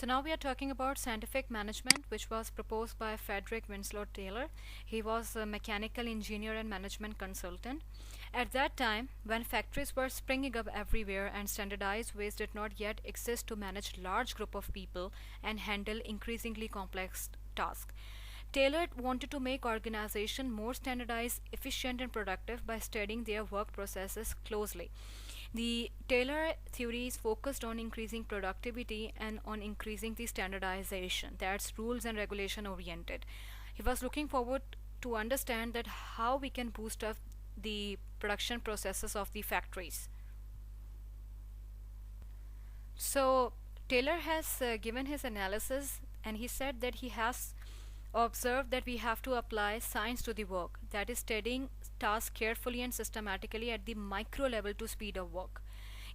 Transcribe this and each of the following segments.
So now we are talking about scientific management, which was proposed by Frederick Winslow Taylor. He was a mechanical engineer and management consultant. At that time, when factories were springing up everywhere and standardized ways did not yet exist to manage large group of people and handle increasingly complex tasks, Taylor wanted to make organization more standardized, efficient, and productive by studying their work processes closely. The Taylor theory is focused on increasing productivity and on increasing the standardization. That's rules and regulation oriented. He was looking forward to understand that how we can boost up the production processes of the factories. So Taylor has given his analysis, and he said that he has observed that we have to apply science to the work, that is, studying tasks carefully and systematically at the micro level to speed up work.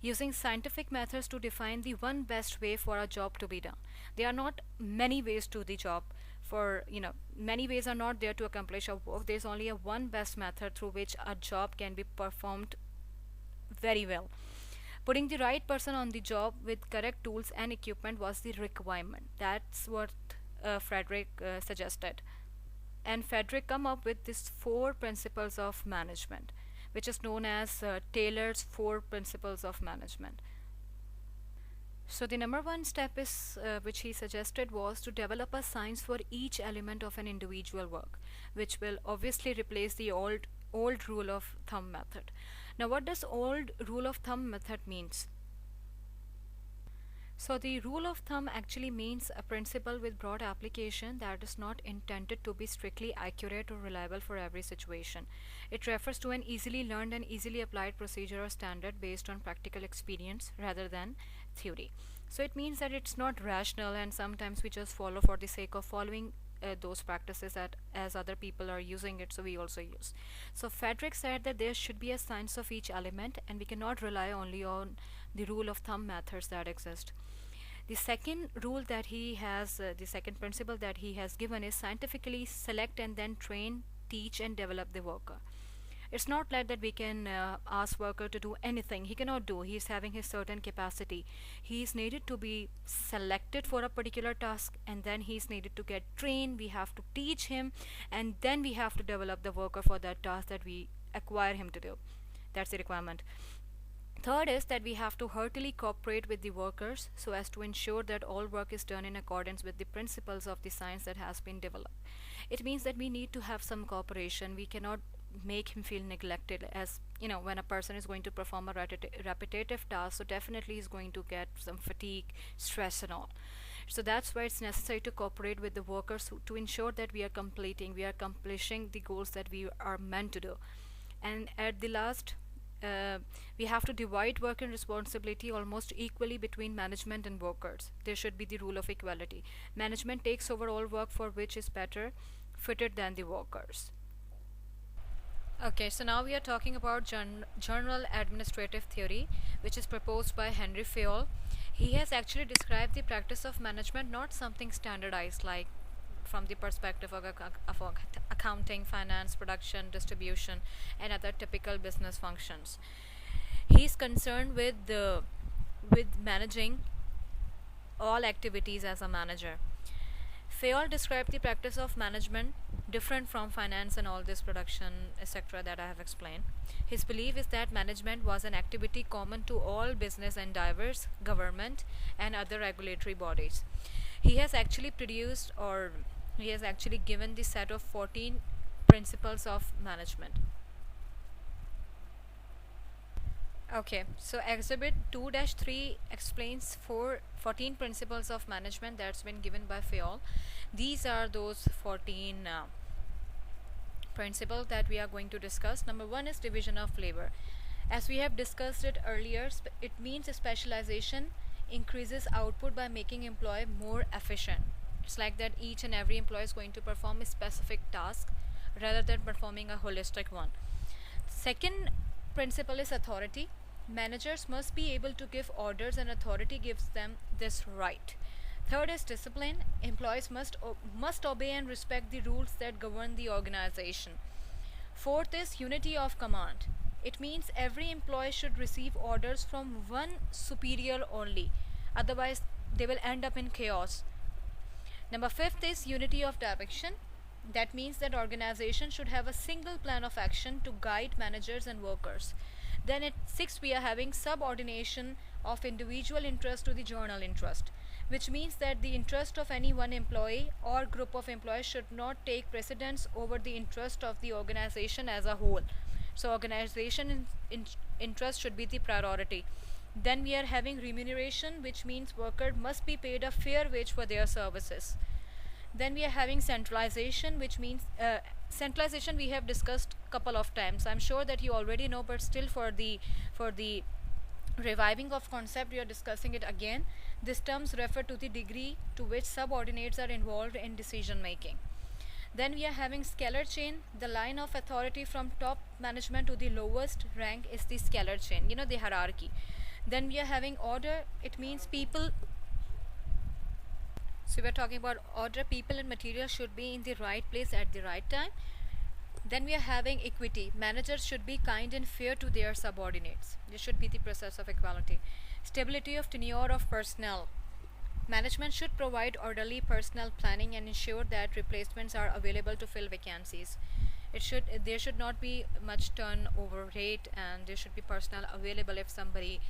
Using scientific methods to define the one best way for a job to be done. There are not many ways to the job. Many ways are not there to accomplish a work. There's only a one best method through which a job can be performed very well. Putting the right person on the job with correct tools and equipment was the requirement. That's what Frederick suggested. And Frederick come up with these four principles of management, which is known as Taylor's four principles of management. So the number one step is which he suggested was to develop a science for each element of an individual work, which will obviously replace the old rule of thumb method. Now, what does old rule of thumb method means? So the rule of thumb actually means a principle with broad application that is not intended to be strictly accurate or reliable for every situation. It refers to an easily learned and easily applied procedure or standard based on practical experience rather than theory. So it means that it's not rational, and sometimes we just follow for the sake of following those practices that as other people are using it, so we also use. So Frederick said that there should be a science of each element, and we cannot rely only on the rule of thumb methods that exist. The second rule that he has, the second principle that he has given is scientifically select and then train, teach, and develop the worker. It's not like that we can ask worker to do anything. He cannot do. He is having his certain capacity. He is needed to be selected for a particular task, and then he is needed to get trained. We have to teach him, and then we have to develop the worker for that task that we acquire him to do. That's the requirement. Third is that we have to heartily cooperate with the workers so as to ensure that all work is done in accordance with the principles of the science that has been developed. It means that we need to have some cooperation. We cannot make him feel neglected, as when a person is going to perform a repetitive task, so definitely he's going to get some fatigue, stress, and all. So that's why it's necessary to cooperate with the workers to ensure that we are accomplishing the goals that we are meant to do. And at the last, we have to divide work and responsibility almost equally between management and workers. There should be the rule of equality. Management takes over all work for which is better fitted than the workers. Okay, so now we are talking about general administrative theory, which is proposed by Henry Fayol. He has actually described the practice of management not something standardized like from the perspective of accounting, finance, production, distribution, and other typical business functions. He is concerned with managing all activities as a manager. Fayol described the practice of management different from finance and all this production, etc., that I have explained. His belief is that management was an activity common to all business endeavors, government, and other regulatory bodies. He has actually produced, or he has actually given the set of 14 principles of management. Okay, so exhibit 2-3 explains 14 principles of management that's been given by Fayol. These are those 14 principles that we are going to discuss. Number one is division of labor. As we have discussed it earlier, it means specialization increases output by making employee more efficient. It's like that each and every employee is going to perform a specific task rather than performing a holistic one. Second principle is authority. Managers must be able to give orders, and authority gives them this right. Third is discipline. Employees must obey and respect the rules that govern the organization. Fourth is unity of command. It means every employee should receive orders from one superior only. Otherwise, they will end up in chaos. Number fifth is unity of direction. That means that organization should have a single plan of action to guide managers and workers. Then at sixth, we are having subordination of individual interest to the journal interest, which means that the interest of any one employee or group of employees should not take precedence over the interest of the organization as a whole. So organization interest should be the priority. Then we are having remuneration, which means worker must be paid a fair wage for their services. Then we are having centralization, which means centralization we have discussed couple of times. I'm sure that you already know, but still for the reviving of concept, we are discussing it again. These terms refer to the degree to which subordinates are involved in decision making. Then we are having scalar chain. The line of authority from top management to the lowest rank is the scalar chain, the hierarchy. Then we are having order. It means people. So we're talking about order. People and material should be in the right place at the right time. Then we are having equity. Managers should be kind and fair to their subordinates. This should be the process of equality. Stability of tenure of personnel. Management should provide orderly personnel planning and ensure that replacements are available to fill vacancies. There should not be much turnover rate, and there should be personnel available if somebody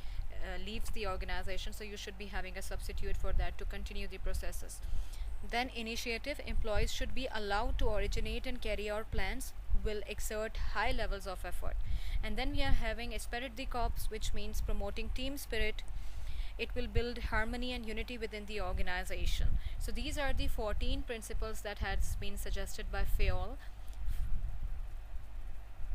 leaves the organization, so you should be having a substitute for that to continue the processes. Then initiative. Employees should be allowed to originate and carry out plans, will exert high levels of effort. And then we are having esprit de corps, which means promoting team spirit. It will build harmony and unity within the organization. So these are the 14 principles that has been suggested by Fayol